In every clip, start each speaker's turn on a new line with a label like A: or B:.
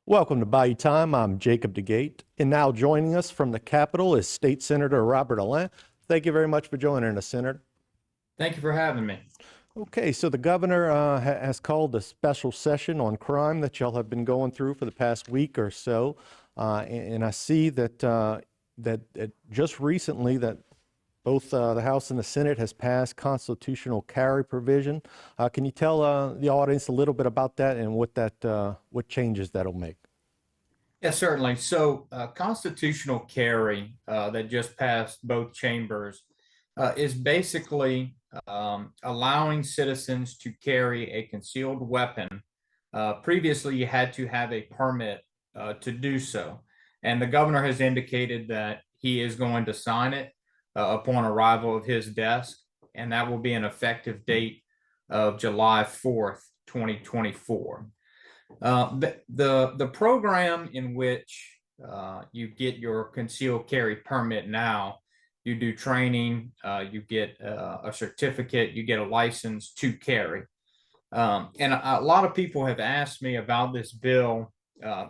A: Welcome to Bayou Time. I'm Jacob DeGate, and now joining us from the Capitol is State Senator Robert Allain. Thank you very much for joining us, Senator.
B: Thank you for having me.
A: Okay, so the governor has called a special session on crime that y'all have been going through for the past week or so, and I see that just recently that both the House and the Senate has passed constitutional carry provision. Can you tell the audience a little bit about that and what changes that'll make?
B: Yes, certainly. So, constitutional carry that just passed both chambers is basically allowing citizens to carry a concealed weapon. Previously, you had to have a permit to do so. And the governor has indicated that he is going to sign it upon arrival of his desk, and that will be an effective date of July 4th, 2024. The program in which you get your concealed carry permit now, you do training, you get a certificate, you get a license to carry. And a lot of people have asked me about this bill.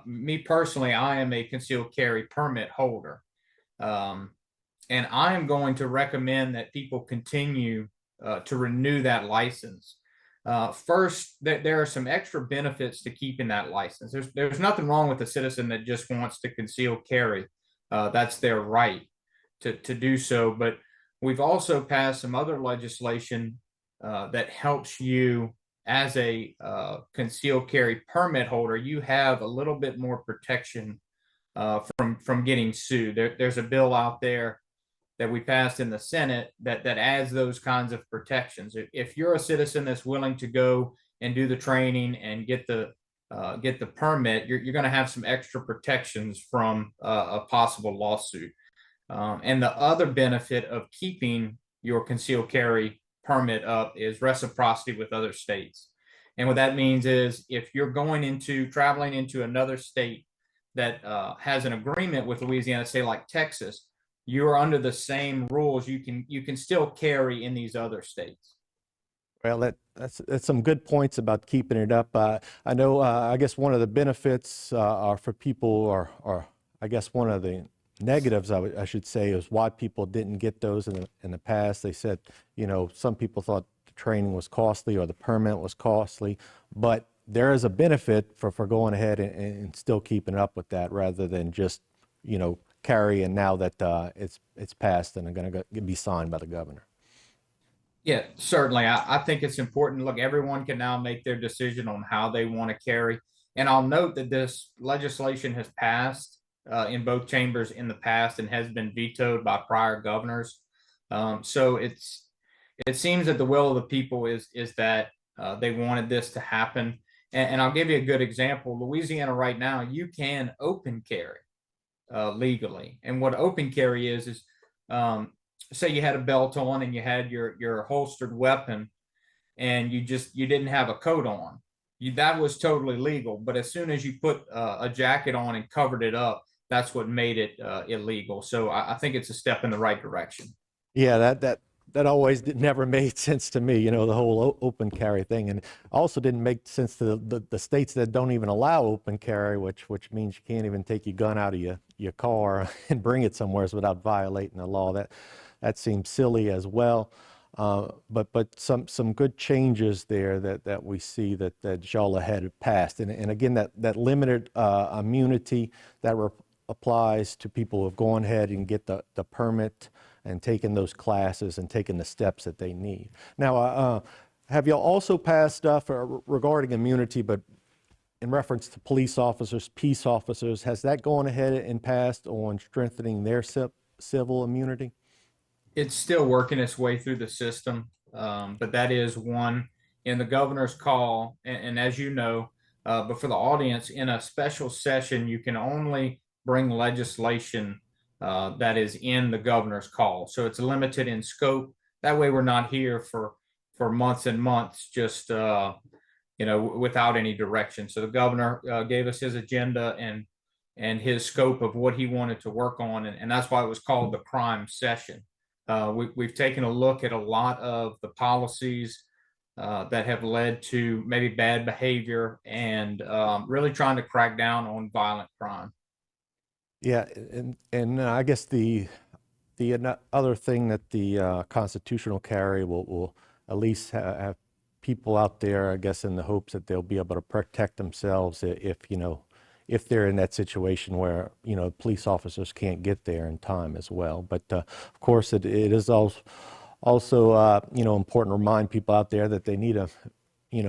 B: Me personally, I am a concealed carry permit holder. Um, and I am going to recommend that people continue to renew that license. First, there are some extra benefits to keeping that license. There's nothing wrong with a citizen that just wants to conceal carry. That's their right to do so. But we've also passed some other legislation that helps you as a concealed carry permit holder. You have a little bit more protection from getting sued. There's a bill out there that we passed in the Senate that adds those kinds of protections. If you're a citizen that's willing to go and do the training and get the permit, you're going to have some extra protections from a possible lawsuit. And the other benefit of keeping your concealed carry permit up is reciprocity with other states. And what that means is if you're traveling into another state that has an agreement with Louisiana, say like Texas, you're under the same rules. You can still carry in these other states.
A: Well, that's some good points about keeping it up. I know, I guess one of the benefits are for people, or I guess one of the negatives, I should say, is why people didn't get those in the past. They said, some people thought the training was costly or the permit was costly, but there is a benefit for going ahead and still keeping up with that rather than just, carry, and now that it's passed and going to be signed by the governor.
B: Yeah, certainly. I think it's important. Look, everyone can now make their decision on how they want to carry. And I'll note that this legislation has passed in both chambers in the past and has been vetoed by prior governors. So it seems that the will of the people is that they wanted this to happen. And I'll give you a good example. Louisiana right now, you can open carry legally. And what open carry is say you had a belt on and you had your holstered weapon and you didn't have a coat on. That was totally legal. But as soon as you put a jacket on and covered it up, that's what made it illegal. So I think it's a step in the right direction.
A: Yeah, that always never made sense to me, the whole open carry thing, and also didn't make sense to the states that don't even allow open carry, which means you can't even take your gun out of your car and bring it somewhere without violating the law. That seems silly as well. But some good changes there that we see that y'all had passed, and again that limited immunity that applies to people who have gone ahead and get the permit and taken those classes and taken the steps that they need. Now, have y'all also passed stuff regarding immunity, but in reference to police officers, peace officers? Has that gone ahead and passed on strengthening their civil immunity?
B: It's still working its way through the system, but that is one in the governor's call. And as you know, but for the audience, in a special session, you can only bring legislation that is in the governor's call. So it's limited in scope. That way, we're not here for months and months, just without any direction. So the governor gave us his agenda and his scope of what he wanted to work on, and that's why it was called the crime session. We've taken a look at a lot of the policies that have led to maybe bad behavior and really trying to crack down on violent crime.
A: Yeah, and I guess the other thing that the constitutional carry will at least have people out there, I guess, in the hopes that they'll be able to protect themselves if, if they're in that situation where, police officers can't get there in time as well. But of course, it is also important to remind people out there that they need to,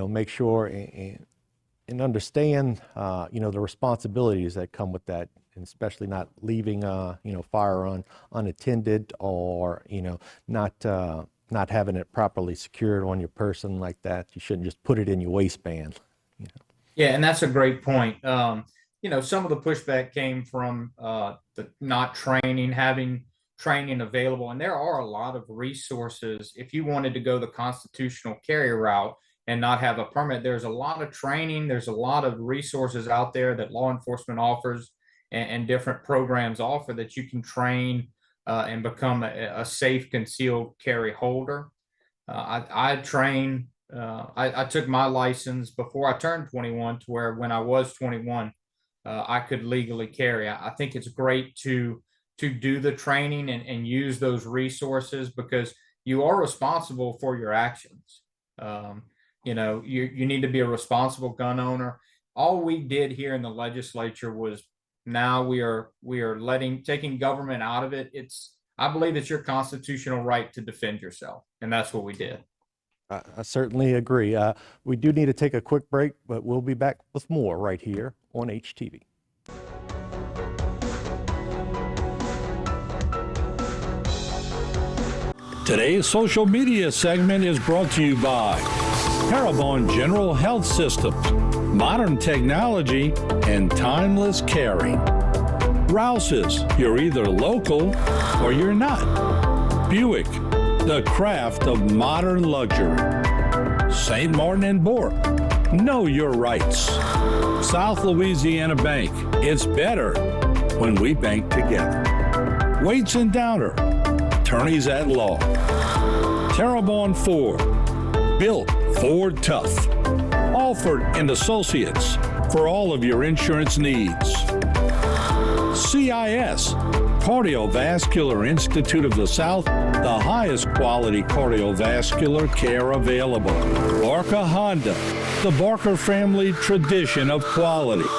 A: make sure and understand, the responsibilities that come with that, and especially not leaving, fire unattended, or, not having it properly secured on your person like that. You shouldn't just put it in your waistband.
B: Yeah, and that's a great point. Some of the pushback came from the not training, having training available, and there are a lot of resources. If you wanted to go the constitutional carry route and not have a permit, there's a lot of training. There's a lot of resources out there that law enforcement offers and different programs offer that you can train and become a safe concealed carry holder. I train. I took my license before I turned 21, to where when I was 21, I could legally carry. I think it's great to do the training and use those resources, because you are responsible for your actions. You need to be a responsible gun owner. All we did here in the legislature was, now we are taking government out of it. I believe it's your constitutional right to defend yourself, and that's what we did.
A: I certainly agree. We do need to take a quick break, but we'll be back with more right here on HTV.
C: Today's social media segment is brought to you by Parabon General Health Systems, modern technology, and timeless caring. Rouse's, you're either local or you're not. Buick, the craft of modern luxury. St. Martin and Bourke, know your rights. South Louisiana Bank, it's better when we bank together. Waits and Downer, attorneys at law. Terrebonne Ford, built Ford tough. Alford and Associates, for all of your insurance needs. CIS, Cardiovascular Institute of the South, the highest quality cardiovascular care available. Barker Honda, the Barker family tradition of quality.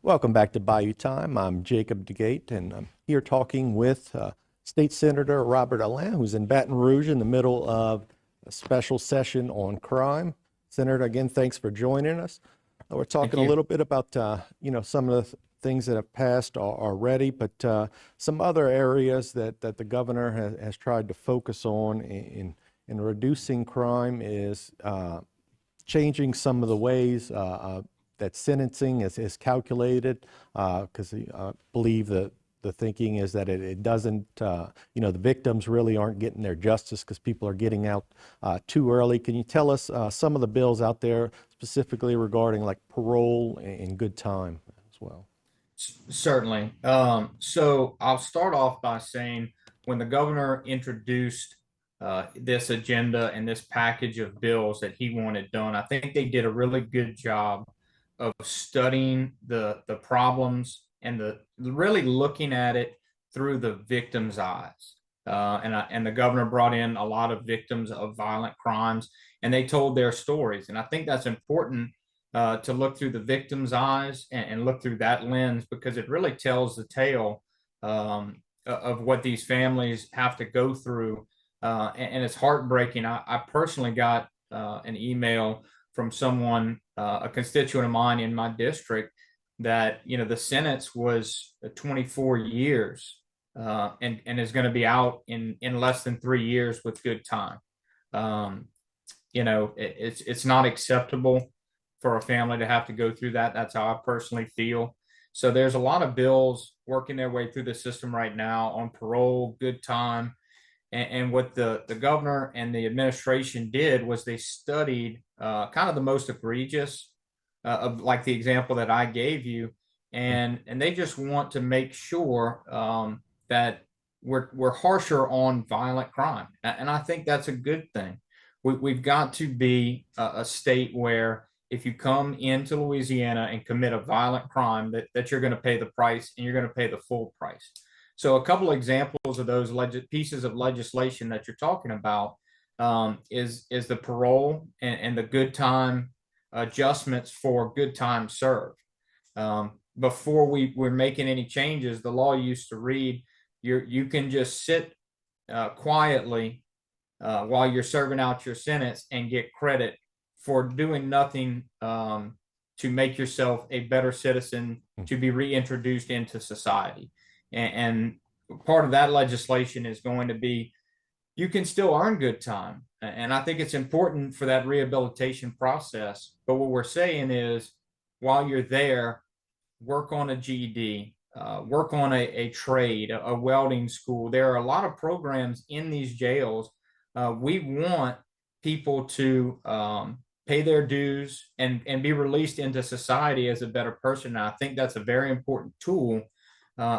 A: Welcome back to Bayou Time. I'm Jacob DeGate, and I'm here talking with State Senator Robert Allain, who's in Baton Rouge in the middle of a special session on crime. Senator, again, thanks for joining us. We're talking a little bit about, some of the things that have passed already, but some other areas that the governor has tried to focus on in reducing crime is changing some of the ways that sentencing is calculated, because I believe that the thinking is that it doesn't, the victims really aren't getting their justice because people are getting out too early. Can you tell us some of the bills out there specifically regarding like parole and good time as well?
B: Certainly. So I'll start off by saying, when the governor introduced this agenda and this package of bills that he wanted done, I think they did a really good job of studying the problems and really looking at it through the victim's eyes. And the governor brought in a lot of victims of violent crimes, and they told their stories. And I think that's important to look through the victim's eyes and look through that lens, because it really tells the tale of what these families have to go through. And it's heartbreaking. I personally got an email from someone, a constituent of mine in my district, that the sentence was 24 years and is going to be out in less than 3 years with good time. It's not acceptable for a family to have to go through that. That's how I personally feel. So there's a lot of bills working their way through the system right now on parole, good time. And what the governor and the administration did was they studied kind of the most egregious of like the example that I gave you, and they just want to make sure that we're harsher on violent crime, and I think that's a good thing. We've got to be a state where if you come into Louisiana and commit a violent crime, that you're going to pay the price, and you're going to pay the full price. So a couple of examples of those pieces of legislation that you're talking about is the parole and the good time adjustments for good time served. Before we're making any changes, the law used to read you can just sit quietly while you're serving out your sentence and get credit for doing nothing to make yourself a better citizen, to be reintroduced into society. And part of that legislation is going to be you can still earn good time. And I think it's important for that rehabilitation process. But what we're saying is while you're there, work on a GED, work on a trade, a welding school. There are a lot of programs in these jails. We want people to pay their dues and be released into society as a better person. And I think that's a very important tool,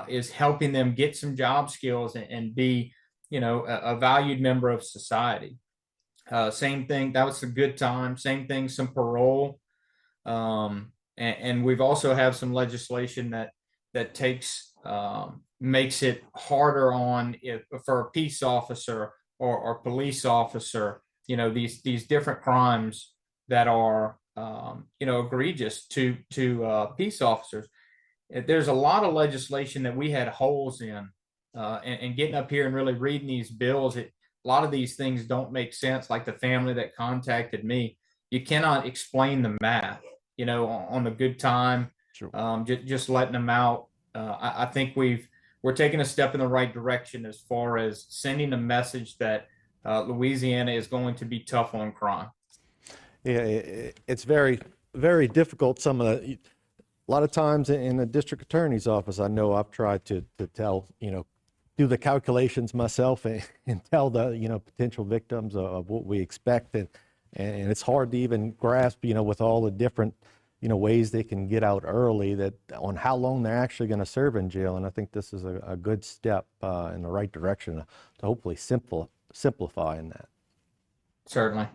B: is helping them get some job skills and be, a valued member of society. Same thing, that was a good time. Same thing, some parole. And we've also have some legislation that takes makes it harder for a peace officer or police officer, these different crimes that are egregious to peace officers. There's a lot of legislation that we had holes in, and getting up here and really reading these bills, a lot of these things don't make sense. Like the family that contacted me, you cannot explain the math, on the good time.
A: Sure.
B: Just letting them out. I think we're taking a step in the right direction as far as sending a message that Louisiana is going to be tough on crime.
A: Yeah, it's very, very difficult. A lot of times in the district attorney's office, I know I've tried to tell, do the calculations myself and tell the, potential victims of what we expect. And it's hard to even grasp, with all the different, ways they can get out early, that on how long they're actually going to serve in jail. And I think this is a good step in the right direction to hopefully simplifying that.
B: Certainly.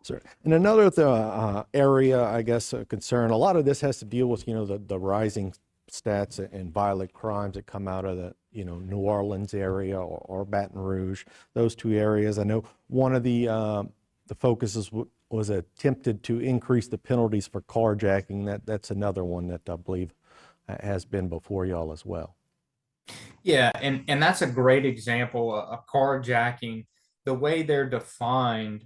A: Sure. And another area, I guess, concern, a lot of this has to deal with, the rising stats and violent crimes that come out of the, New Orleans area or Baton Rouge, those two areas. I know one of the focuses was attempted to increase the penalties for carjacking. That's another one that I believe has been before y'all as well.
B: Yeah, and that's a great example of carjacking. The way they're defined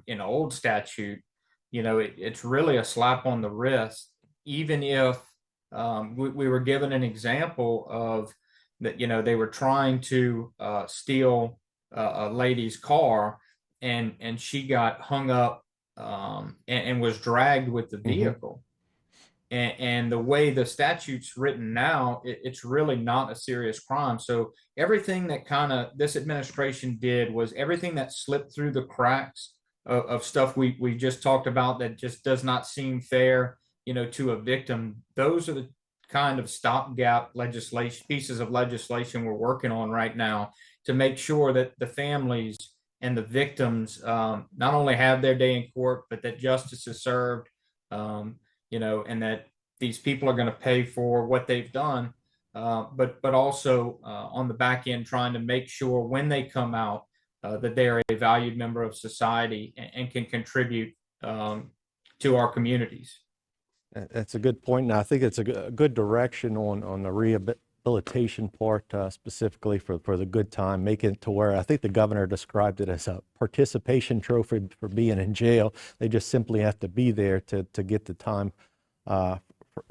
B: in old statute, it's really a slap on the wrist. Even if we were given an example of that, they were trying to steal a lady's car, and she got hung up and was dragged with the vehicle. And the way the statute's written now, it's really not a serious crime. So everything that this administration did was everything that slipped through the cracks of stuff we just talked about that just does not seem fair, to a victim. Those are the kind of stopgap pieces of legislation we're working on right now to make sure that the families and the victims not only have their day in court, but that justice is served, and that these people are going to pay for what they've done, but also on the back end, trying to make sure when they come out that they are a valued member of society and can contribute to our communities.
A: That's a good point, and I think it's a good direction on the rehabilitation part, specifically for the good time, making it to where I think the governor described it as a participation trophy for being in jail. They just simply have to be there to get the time, for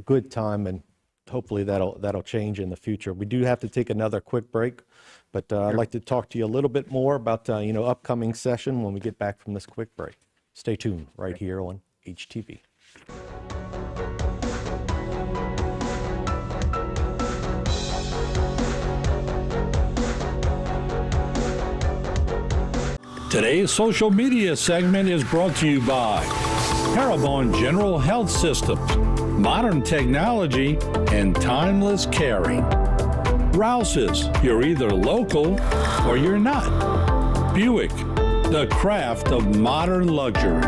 A: good time, and hopefully that'll change in the future. We do have to take another quick break, but I'd like to talk to you a little bit more about upcoming session when we get back from this quick break. Stay tuned right here on HTV.
C: Today's social media segment is brought to you by Parabon General Health Systems, modern technology, and timeless caring. Rouse's, you're either local or you're not. Buick, the craft of modern luxury.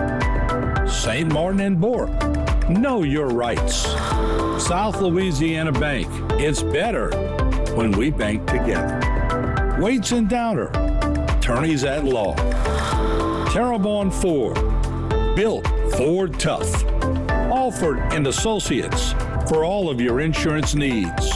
C: St. Martin and Bourke, know your rights. South Louisiana Bank, it's better when we bank together. Waits and Downer, attorneys at law. Terrebonne Ford, built Ford tough. Alford and Associates, for all of your insurance needs.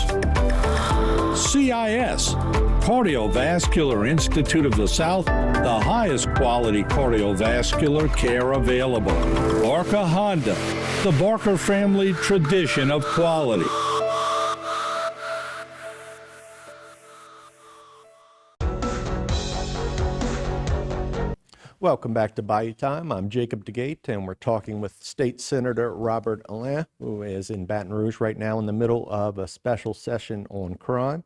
C: CIS, Cardiovascular Institute of the South, the highest quality cardiovascular care available. Barker Honda, the Barker family tradition of quality.
A: Welcome back to Bayou Time. I'm Jacob DeGate, and we're talking with State Senator Robert Allain, who is in Baton Rouge right now in the middle of a special session on crime.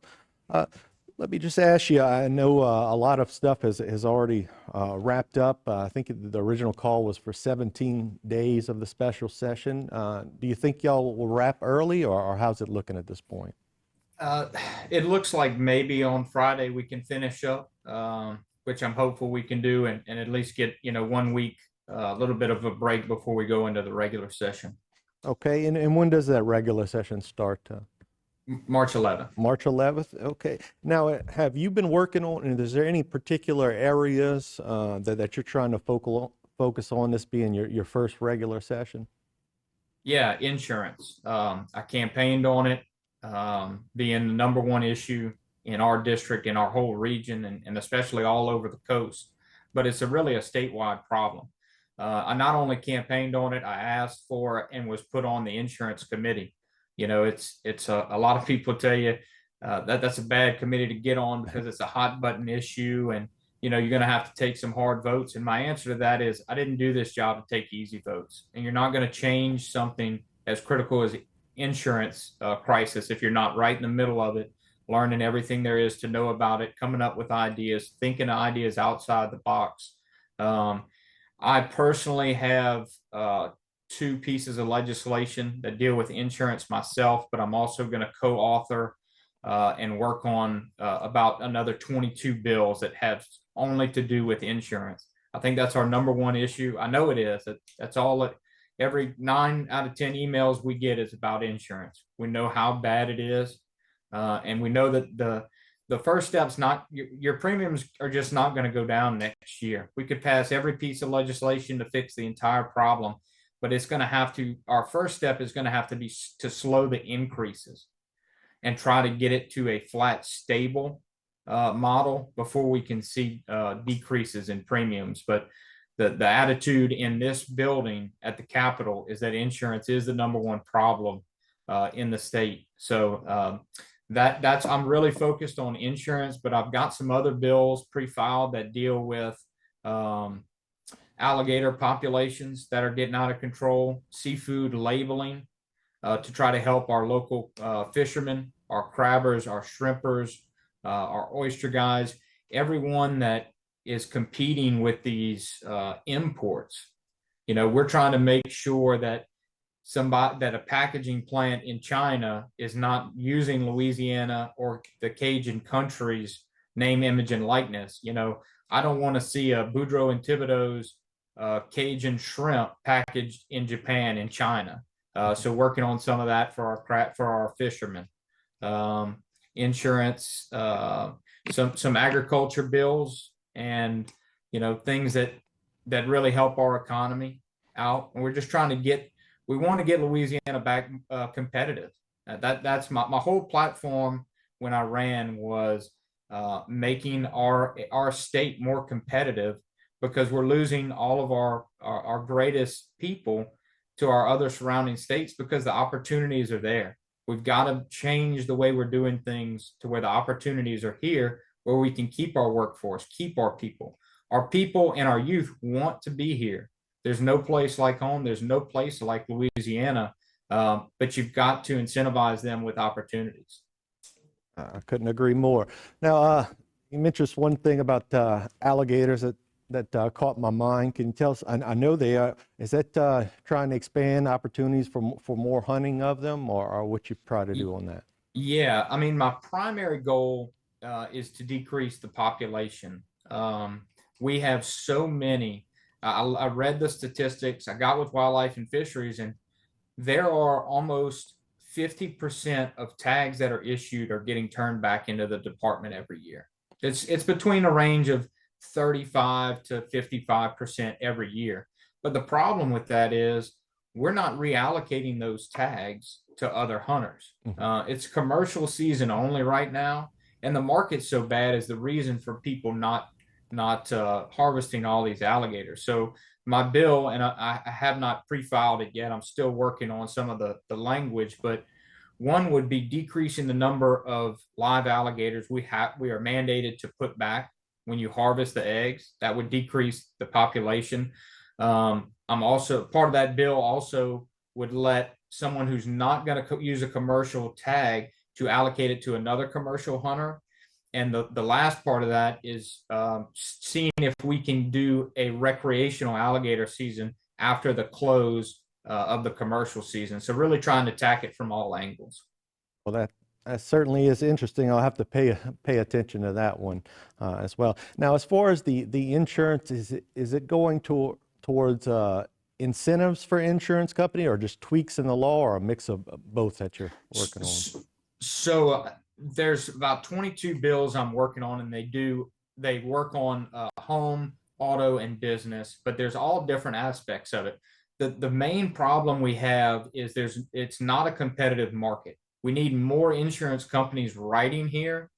A: Let me just ask you, I know a lot of stuff has already wrapped up. I think the original call was for 17 days of the special session. Do you think y'all will wrap early, or how's it looking at this point?
B: It looks like maybe on Friday we can finish up, which I'm hopeful we can do, and at least get 1 week, a little bit of a break before we go into the regular session.
A: Okay, and when does that regular session start?
B: March 11th.
A: March 11th. Okay. Now, have you been working on, and is there any particular areas that you're trying to focus on, this being your first regular session?
B: Yeah, insurance. I campaigned on it, being the number one issue in our district, in our whole region, and especially all over the coast. But it's really a statewide problem. I not only campaigned on it, I asked for it and was put on the insurance committee. It's a lot of people tell you that's a bad committee to get on because it's a hot button issue, and you're going to have to take some hard votes. And my answer to that is, I didn't do this job to take easy votes, and you're not going to change something as critical as insurance crisis if you're not right in the middle of it, learning everything there is to know about it, coming up with ideas, thinking ideas outside the box. I personally have 2 pieces of legislation that deal with insurance myself, but I'm also going to co-author and work on about another 22 bills that have only to do with insurance. I think that's our number one issue. I know it is. That's all. Every 9 out of 10 emails we get is about insurance. We know how bad it is, and we know that the first step's not, your premiums are just not going to go down next year. We could pass every piece of legislation to fix the entire problem, but it's going to have to, our first step is going to have to be to slow the increases and try to get it to a flat, stable model before we can see decreases in premiums. But the attitude in this building at the Capitol is that insurance is the number one problem in the state. So that's I'm really focused on insurance, but I've got some other bills pre-filed that deal with alligator populations that are getting out of control, seafood labeling to try to help our local fishermen, our crabbers, our shrimpers, our oyster guys, everyone that is competing with these imports. We're trying to make sure that a packaging plant in China is not using Louisiana or the Cajun country's name, image, and likeness. I don't want to see a Boudreaux and Thibodeau's Cajun shrimp packaged in Japan and China. So working on some of that for our fishermen. Insurance, some agriculture bills, and things that really help our economy out. And we're just trying to we want to get Louisiana back competitive. That's my whole platform when I ran was making our state more competitive, because we're losing all of our greatest people to our other surrounding states because the opportunities are there. We've got to change the way we're doing things to where the opportunities are here, where we can keep our workforce, keep our people. Our people and our youth want to be here. There's no place like home. There's no place like Louisiana, but you've got to incentivize them with opportunities.
A: I couldn't agree more. Now, you mentioned one thing about alligators. That caught my mind. Can you tell us? I know they are. Is that trying to expand opportunities for more hunting of them, or what you try to do on that?
B: Yeah, I mean, my primary goal is to decrease the population. We have so many. I read the statistics. I got with Wildlife and Fisheries, and there are almost 50% of tags that are issued are getting turned back into the department every year. It's between a range of 35 to 55% every year. But the problem with that is we're not reallocating those tags to other hunters. It's commercial season only right now, and the market's so bad is the reason for people not harvesting all these alligators. So my bill, and I have not pre-filed it yet. I'm still working on some of the language, but one would be decreasing the number of live alligators we are mandated to put back when you harvest the eggs. That would decrease the population. I'm also part of that bill also would let someone who's not going to use a commercial tag to allocate it to another commercial hunter. And the last part of that is seeing if we can do a recreational alligator season after the close of the commercial season. So really trying to attack it from all angles.
A: Well, that certainly is interesting. I'll have to pay attention to that one as well. Now, as far as the insurance, is it going towards incentives for insurance company, or just tweaks in the law, or a mix of both that you're working on?
B: So there's about 22 bills I'm working on, and they work on home, auto, and business, but there's all different aspects of it. The main problem we have is it's not a competitive market. We need more insurance companies writing here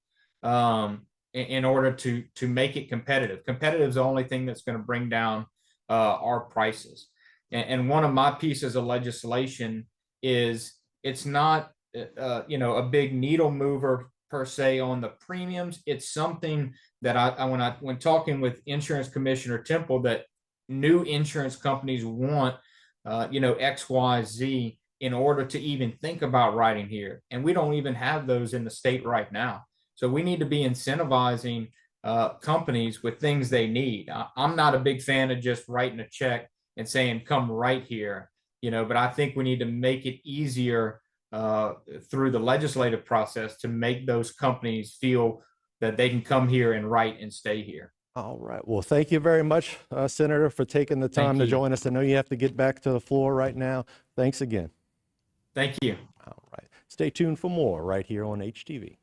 B: in order to make it competitive. Competitive is the only thing that's going to bring down our prices. And one of my pieces of legislation is it's not a big needle mover per se on the premiums. It's something that when talking with Insurance Commissioner Temple, that new insurance companies want X, Y, Z in order to even think about writing here. And we don't even have those in the state right now. So we need to be incentivizing companies with things they need. I'm not a big fan of just writing a check and saying, come right here, but I think we need to make it easier through the legislative process to make those companies feel that they can come here and write and stay here.
A: All right. Well, thank you very much, Senator, for taking the time to join us. I know you have to get back to the floor right now. Thanks again.
B: Thank you.
A: All right. Stay tuned for more right here on HTV.